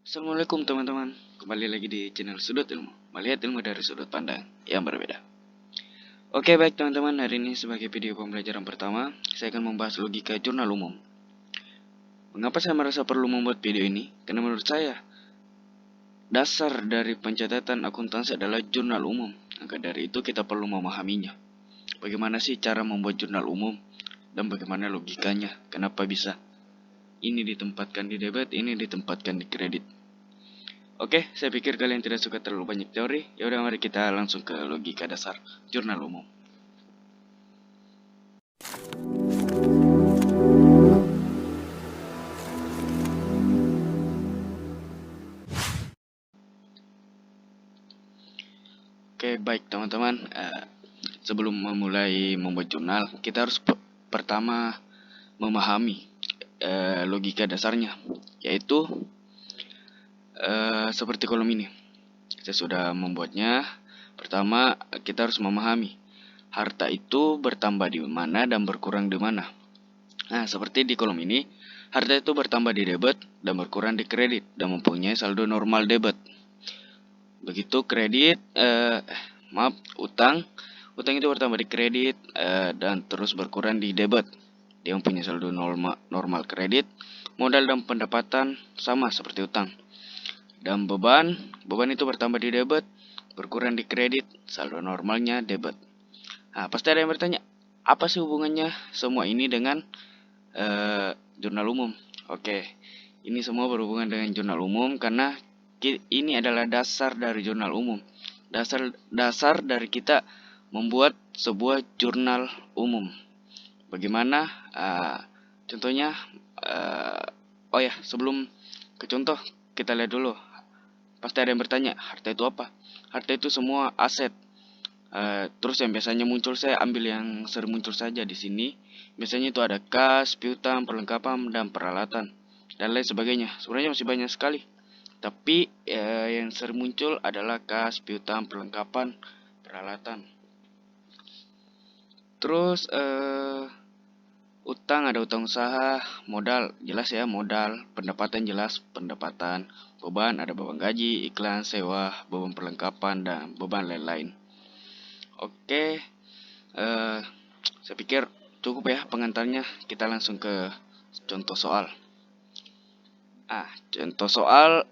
Assalamualaikum teman-teman, kembali lagi di channel Sudut Ilmu, melihat ilmu dari sudut pandang yang berbeda. Oke baik teman-teman, hari ini sebagai video pembelajaran pertama, saya akan membahas logika jurnal umum. Mengapa saya merasa perlu membuat video ini? Karena menurut saya, dasar dari pencatatan akuntansi adalah jurnal umum. Maka dari itu kita perlu memahaminya. Bagaimana sih cara membuat jurnal umum? Dan bagaimana logikanya? Kenapa bisa ini ditempatkan di debit, ini ditempatkan di kredit? Oke, saya pikir kalian tidak suka terlalu banyak teori. Yaudah, mari kita langsung ke logika dasar jurnal umum. Oke, baik teman-teman. Sebelum memulai membuat jurnal, kita harus pertama memahami logika dasarnya, yaitu seperti kolom ini. Saya sudah membuatnya. Pertama, kita harus memahami harta itu bertambah di mana dan berkurang di mana. Nah, seperti di kolom ini, harta itu bertambah di debit dan berkurang di kredit dan mempunyai saldo normal debit. Begitu kredit, utang itu bertambah di kredit dan terus berkurang di debit. Dia mempunyai saldo normal kredit, modal dan pendapatan sama seperti utang. Dan beban itu bertambah di debit, berkurang di kredit, saldo normalnya debit. Nah, pasti ada yang bertanya, apa sih hubungannya semua ini dengan jurnal umum? Oke, ini semua berhubungan dengan jurnal umum karena ini adalah dasar dari jurnal umum. Dasar dari kita membuat sebuah jurnal umum. Bagaimana? Contohnya, sebelum ke contoh, kita lihat dulu. Pasti ada yang bertanya, harta itu apa? Harta itu semua aset. Terus yang biasanya muncul, saya ambil yang sering muncul saja di sini. Biasanya itu ada kas, piutang, perlengkapan, dan peralatan, dan lain sebagainya. Sebenarnya masih banyak sekali. Tapi yang sering muncul adalah kas, piutang, perlengkapan, peralatan. Terus utang, ada utang usaha, modal, jelas ya modal, pendapatan jelas pendapatan, beban, ada beban gaji, iklan, sewa, beban perlengkapan, dan beban lain-lain. Oke, saya pikir cukup ya pengantarnya. Kita langsung ke contoh soal. Contoh soal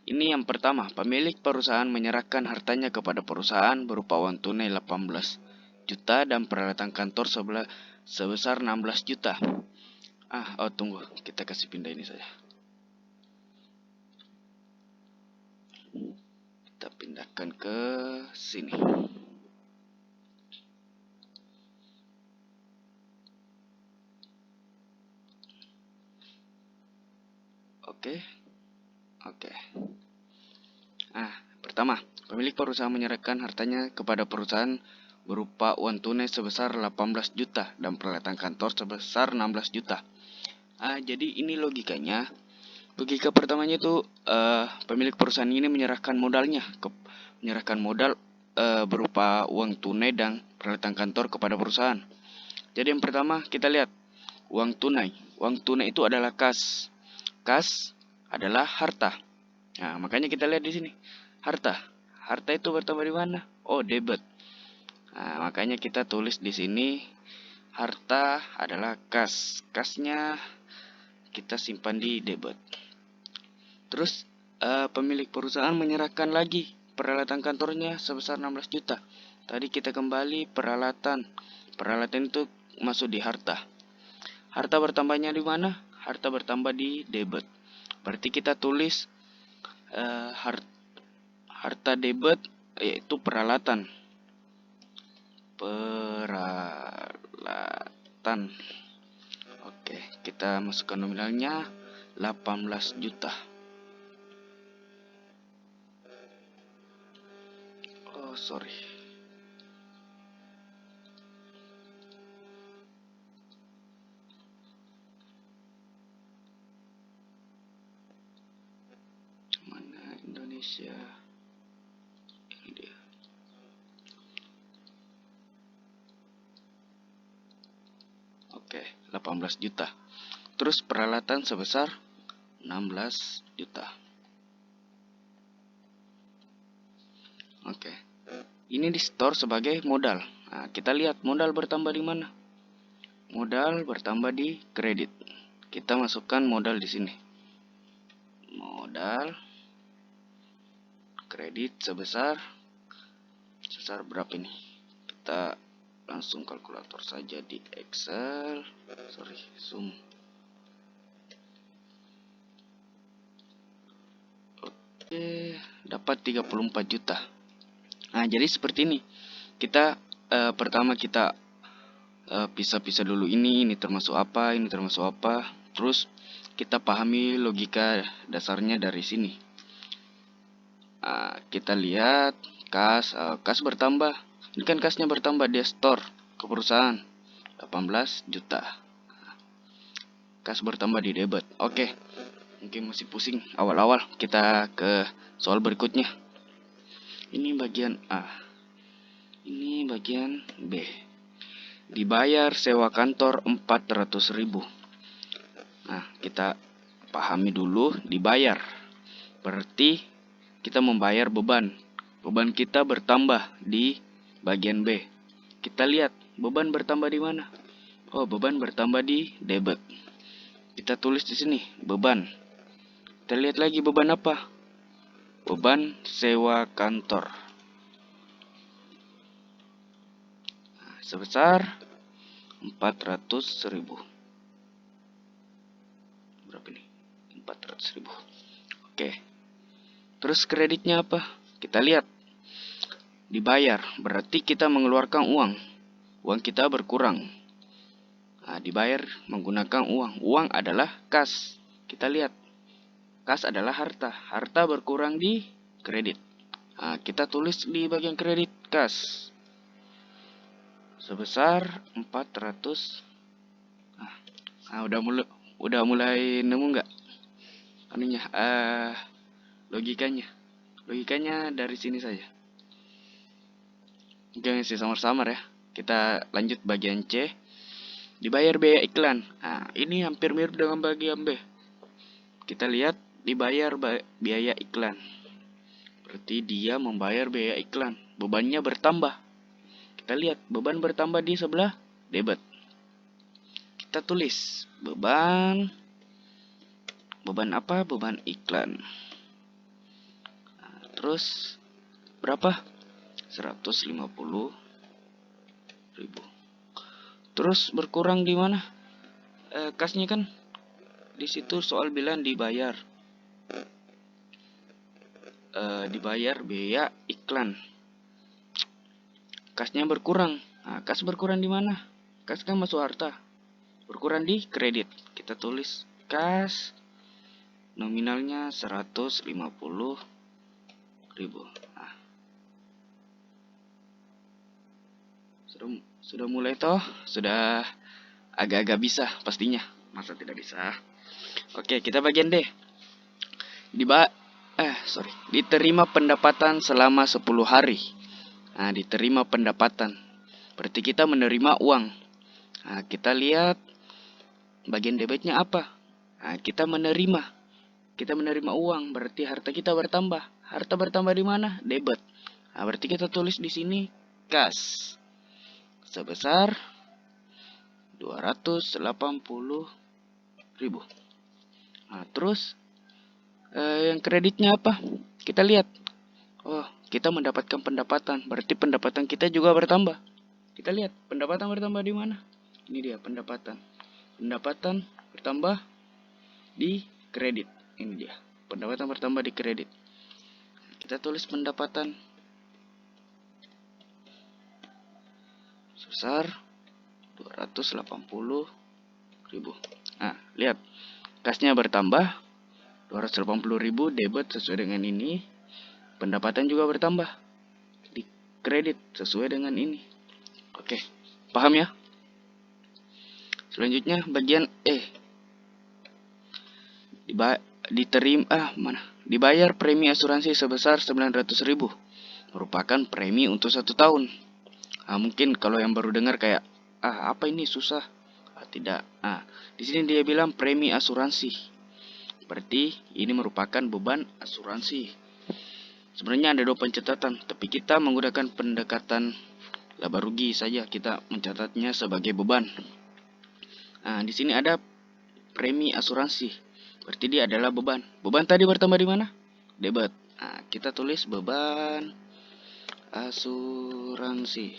ini yang pertama, pemilik perusahaan menyerahkan hartanya kepada perusahaan berupa uang tunai 18 juta dan peralatan kantor sebesar 16 juta. Tunggu, kita kasih pindah ini saja. Kita pindahkan ke sini. Oke. Pertama, pemilik perusahaan menyerahkan hartanya kepada perusahaan berupa uang tunai sebesar 18 juta dan peralatan kantor sebesar 16 juta. Jadi ini logikanya. Logika pertamanya itu pemilik perusahaan ini menyerahkan modal berupa uang tunai dan peralatan kantor kepada perusahaan. Jadi yang pertama kita lihat uang tunai. Uang tunai itu adalah kas. Kas adalah harta. Nah, makanya kita lihat di sini. Harta itu bertambah di mana? Oh, debit. Nah, makanya kita tulis di sini harta adalah kas. Kasnya kita simpan di debit. Terus pemilik perusahaan menyerahkan lagi peralatan kantornya sebesar 16 juta. Tadi kita kembali peralatan. Peralatan itu masuk di harta. Harta bertambahnya di mana? Harta bertambah di debit. Berarti kita tulis harta debit yaitu peralatan. Oke, kita masukkan nominalnya 18 juta. Sorry. Mana Indonesia? Ini dia. Oke, 18 juta. Terus peralatan sebesar 16 juta. Oke. Ini di store sebagai modal. Nah, kita lihat modal bertambah di mana? Modal bertambah di kredit. Kita masukkan modal di sini. Modal kredit sebesar berapa ini? Kita langsung kalkulator saja di Excel. Zoom. Oke, dapat 34 juta. Nah, jadi seperti ini. Kita pertama kita pisah-pisah dulu ini termasuk apa, ini termasuk apa. Terus kita pahami logika dasarnya dari sini. Kita lihat kas bertambah. Ini kan kasnya bertambah, dia store ke perusahaan 18 juta. Kas bertambah di debit. Oke. Mungkin masih pusing awal-awal. Kita ke soal berikutnya. Ini bagian A. Ini bagian B. Dibayar sewa kantor 400.000. Nah, kita pahami dulu dibayar. Berarti kita membayar beban. Beban kita bertambah di bagian B. Kita lihat beban bertambah di mana? Oh, beban bertambah di debit. Kita tulis di sini beban. Kita lihat lagi beban apa? Beban sewa kantor. Nah, sebesar 400.000. Berapa ini? 400.000. Oke. Terus kreditnya apa? Kita lihat. Dibayar. Berarti kita mengeluarkan uang. Uang kita berkurang. Nah, dibayar menggunakan uang. Uang adalah kas. Kita lihat. Kas adalah harta. Harta berkurang di kredit. Nah, kita tulis di bagian kredit kas. Sebesar 400. Udah mulai nemu nggak? Anunya, logikanya. Logikanya dari sini saja. Jangan sih samar-samar ya. Kita lanjut bagian C. Dibayar biaya iklan. Nah, ini hampir mirip dengan bagian B. Kita lihat dibayar biaya iklan. Berarti dia membayar biaya iklan. Bebannya bertambah. Kita lihat beban bertambah di sebelah debit. Kita tulis beban apa? Beban iklan. Nah, terus berapa? 150.000. Terus berkurang di mana? Kasnya kan di situ soal bilang dibayar. Dibayar biaya iklan. Kasnya berkurang. Nah, kas berkurang di mana? Kas kan masuk harta. Berkurang di kredit. Kita tulis kas nominalnya 150.000. Nah, sudah mulai toh? Sudah agak-agak bisa pastinya. Masa tidak bisa? Oke, kita bagian D. Diterima pendapatan selama 10 hari. Nah, diterima pendapatan. Berarti kita menerima uang. Nah, kita lihat bagian debitnya apa? Nah, kita menerima uang. Berarti harta kita bertambah. Harta bertambah di mana? Debit. Nah, berarti kita tulis di sini kas sebesar 280.000. Nah, terus yang kreditnya apa? Kita lihat. Oh, kita mendapatkan pendapatan. Berarti pendapatan kita juga bertambah. Kita lihat pendapatan bertambah di mana? Ini dia pendapatan. Pendapatan bertambah di kredit. Ini dia. Pendapatan bertambah di kredit. Kita tulis pendapatan sebesar 280.000. Nah, lihat. Kasnya bertambah 280.000, debit sesuai dengan ini. Pendapatan juga bertambah di kredit sesuai dengan ini. Oke, paham ya? Selanjutnya bagian E. Dibayar premi asuransi sebesar 900.000. Merupakan premi untuk 1 tahun. Mungkin kalau yang baru dengar kayak apa ini susah? Tidak. Di sini dia bilang premi asuransi. Berarti ini merupakan beban asuransi. Sebenarnya ada 2 pencatatan, tapi kita menggunakan pendekatan laba rugi saja. Kita mencatatnya sebagai beban. Nah, di sini ada premi asuransi. Berarti dia adalah beban. Beban tadi bertambah di mana? Debit. Nah, kita tulis beban asuransi.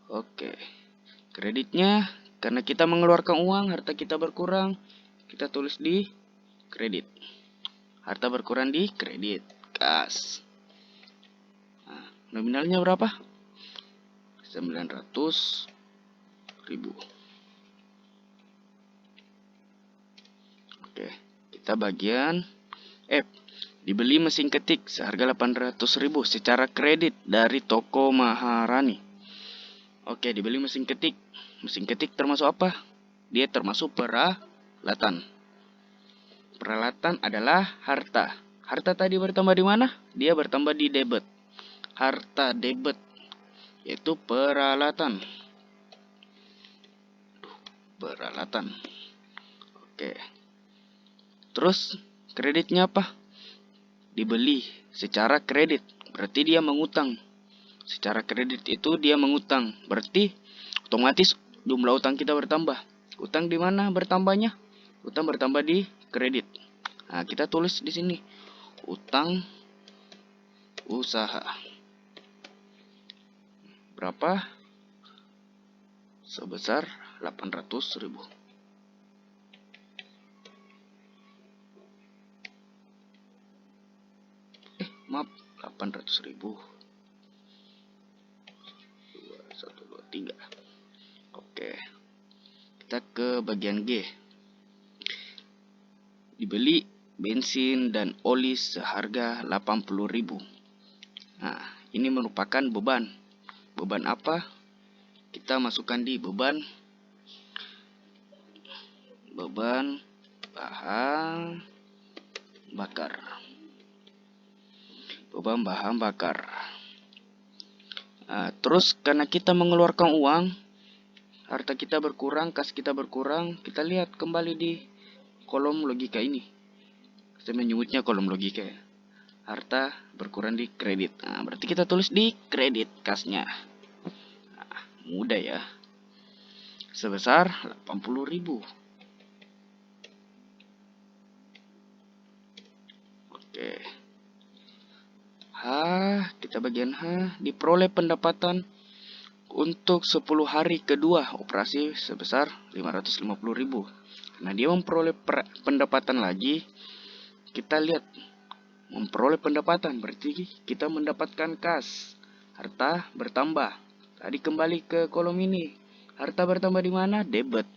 Oke. Kreditnya, karena kita mengeluarkan uang, harta kita berkurang, kita tulis di kredit. Harta berkurang di kredit, kas. Nah, nominalnya berapa? 900.000. Oke, kita bagian F. Dibeli mesin ketik seharga 800.000 secara kredit dari toko Maharani. Oke, dibeli mesin ketik. Mesin ketik termasuk apa? Dia termasuk peralatan. Peralatan adalah harta. Harta tadi bertambah di mana? Dia bertambah di debit. Harta debit yaitu peralatan. Peralatan. Oke. Terus kreditnya apa? Dibeli secara kredit. Berarti dia mengutang. Secara kredit itu dia mengutang. Berarti otomatis jumlah utang kita bertambah. Utang di mana bertambahnya? Utang bertambah di kredit. Nah, kita tulis di sini utang usaha. Berapa? Sebesar 800.000. Maaf, 800.000. 1, 2, 3. Oke. Kita ke bagian G. Dibeli bensin dan oli seharga 80.000. Nah, ini merupakan beban. Beban apa? Kita masukkan di beban bahan bakar. Beban bahan bakar. Nah, terus karena kita mengeluarkan uang, harta kita berkurang, kas kita berkurang. Kita lihat kembali di kolom logika ini. Saya menyebutnya kolom logika ya. Harta berkurang di kredit. Nah, berarti kita tulis di kredit kasnya. Nah, mudah ya. Sebesar 80.000. Oke. H, kita bagian H. Diperoleh pendapatan untuk 10 hari kedua operasi sebesar 550.000. Nah, dia memperoleh pendapatan lagi. Kita lihat memperoleh pendapatan berarti kita mendapatkan kas. Harta bertambah. Tadi kembali ke kolom ini. Harta bertambah di mana? Debit.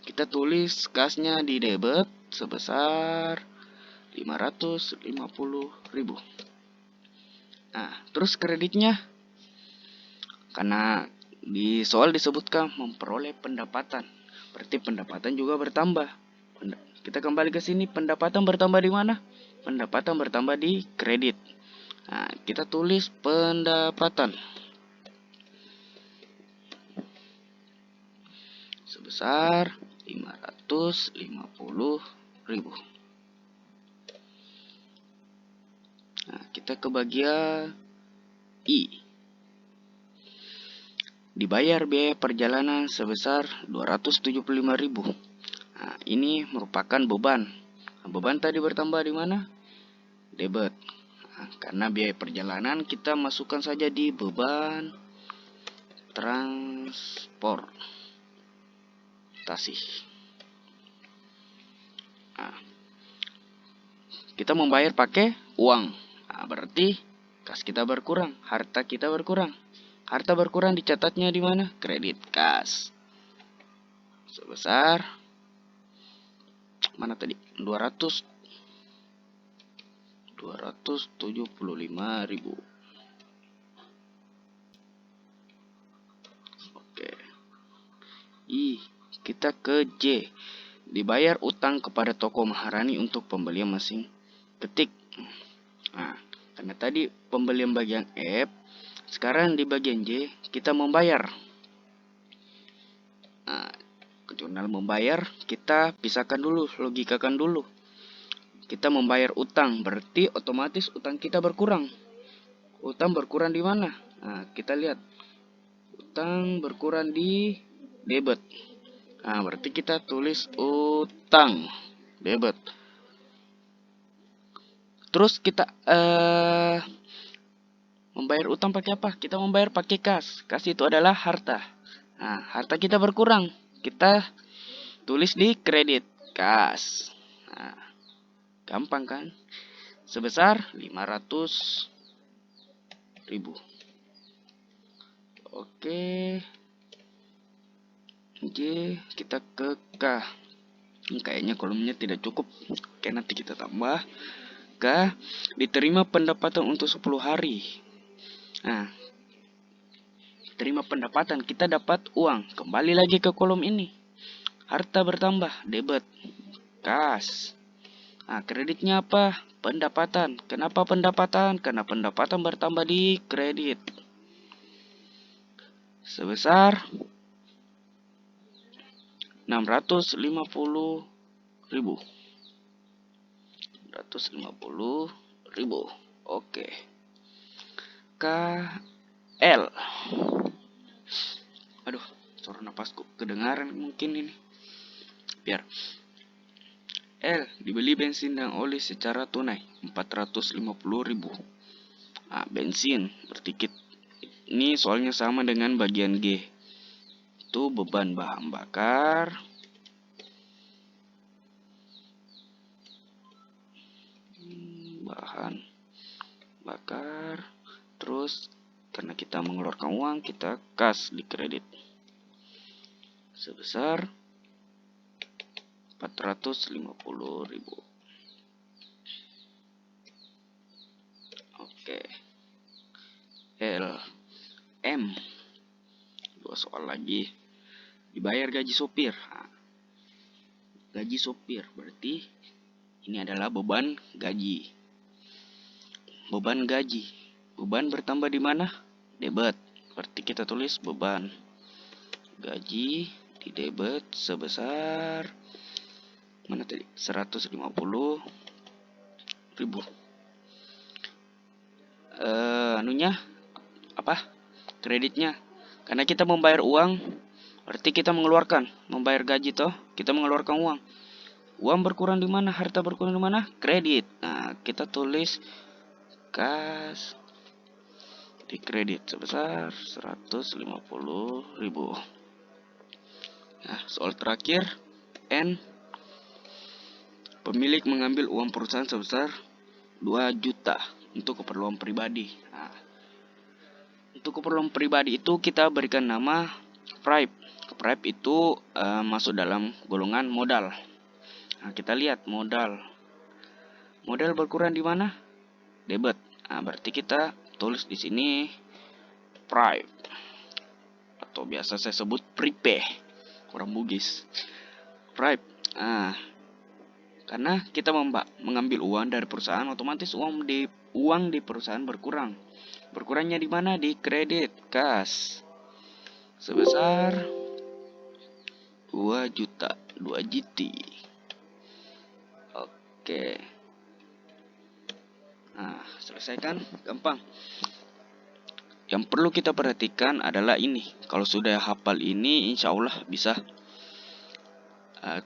Kita tulis kasnya di debit sebesar 550.000. Nah, terus kreditnya, karena di soal disebutkan memperoleh pendapatan, berarti pendapatan juga bertambah. Kita kembali ke sini, pendapatan bertambah di mana? Pendapatan bertambah di kredit. Nah, kita tulis pendapatan sebesar 550.000. Nah, kita ke bagian I. Dibayar biaya perjalanan sebesar 275.000. Nah, ini merupakan beban. Nah, beban tadi bertambah di mana? Debit. Nah, karena biaya perjalanan kita masukkan saja di beban transportasi. Nah, kita membayar pakai uang. Nah, berarti kas kita berkurang, harta kita berkurang. Harta berkurang dicatatnya di mana? Kredit kas. Sebesar mana tadi? 275.000. Oke. Kita ke J. Dibayar utang kepada toko Maharani untuk pembelian mesin ketik. Nah, karena tadi pembelian bagian F, sekarang di bagian J kita membayar. Nah, jurnal membayar kita pisahkan dulu, logikakan dulu. kita membayar utang, berarti otomatis utang kita berkurang. Utang berkurang di mana? Nah, kita lihat. Utang berkurang di debit. Nah, berarti kita tulis utang debit. Terus kita membayar utang pakai apa? Kita membayar pakai kas. Kas itu adalah harta. Nah, harta kita berkurang. Kita tulis di kredit kas. Nah, gampang kan? Sebesar 500.000. Oke. Oke, kita ke K. Kayaknya kolomnya tidak cukup. Oke, nanti kita tambah. K. Diterima pendapatan untuk 10 hari. Nah, terima pendapatan, kita dapat uang. Kembali lagi ke kolom ini. Harta bertambah, debit, kas. Nah, kreditnya apa? Pendapatan. Kenapa pendapatan? Karena pendapatan bertambah di kredit. Sebesar 650.000. 650.000. Oke. KL. Aduh, suara napasku kedengaran mungkin ini. Biar. L. Dibeli bensin dan oli secara tunai 450.000. Nah, bensin berarti ini soalnya sama dengan bagian G. Itu beban bahan bakar. Bahan bakar. Terus karena kita mengeluarkan uang, kita kas di kredit. Sebesar 450.000. Oke. L. M. Dua soal lagi. Dibayar gaji sopir. Nah, gaji sopir berarti ini adalah beban gaji. Beban gaji. Beban bertambah di mana? Debit. Berarti kita tulis beban gaji di debit sebesar mana tadi? 150.000. Anunya apa? Kreditnya. Karena kita membayar uang, berarti kita mengeluarkan. Membayar gaji toh, kita mengeluarkan uang. Uang berkurang di mana? Harta berkurang di mana? Kredit. Nah, kita tulis kas di kredit sebesar 150.000. Nah, soal terakhir, N. Pemilik mengambil uang perusahaan sebesar 2 juta untuk keperluan pribadi. Nah, untuk keperluan pribadi itu kita berikan nama Private. Private itu masuk dalam golongan modal. Nah, kita lihat modal. Modal berkurang di mana? Debit. Nah, berarti kita tulis di sini private. Atau biasa saya sebut prepay. Kurang bugis. Private. Nah, karena kita mengambil uang dari perusahaan, otomatis uang di perusahaan berkurang. Berkurangnya di mana? Di kredit kas. Sebesar 2 juta, 2 GT. Oke. Nah, selesai kan? Gampang. Yang perlu kita perhatikan adalah ini. Kalau sudah hafal ini, insya Allah bisa.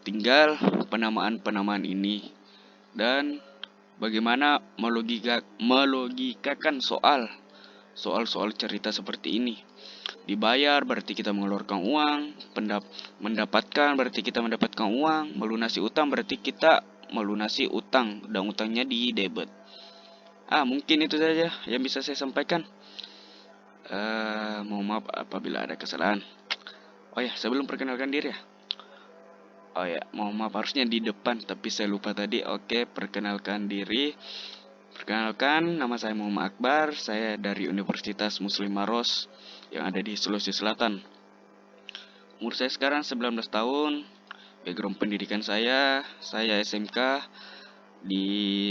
Tinggal penamaan ini. Dan bagaimana melogikakan soal-soal cerita seperti ini. Dibayar berarti kita mengeluarkan uang, mendapatkan berarti kita mendapatkan uang, melunasi utang berarti kita melunasi utang dan utangnya di debit. Mungkin itu saja yang bisa saya sampaikan. Mohon maaf apabila ada kesalahan. Oh ya, sebelum perkenalkan diri ya. Oh ya, mohon maaf harusnya di depan tapi saya lupa tadi. Oke, perkenalkan diri. Perkenalkan, nama saya Muhammad Akbar. Saya dari Universitas Muslim Maros yang ada di Sulawesi Selatan. Umur saya sekarang 19 tahun. Background pendidikan saya SMK di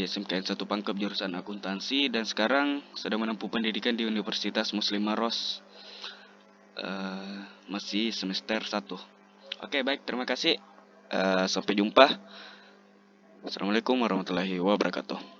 SMKN 1 Pangkep jurusan akuntansi dan sekarang sedang menempuh pendidikan di Universitas Muslim Maros. Masih semester 1. Oke, baik, terima kasih. Sampai jumpa. Assalamualaikum warahmatullahi wabarakatuh.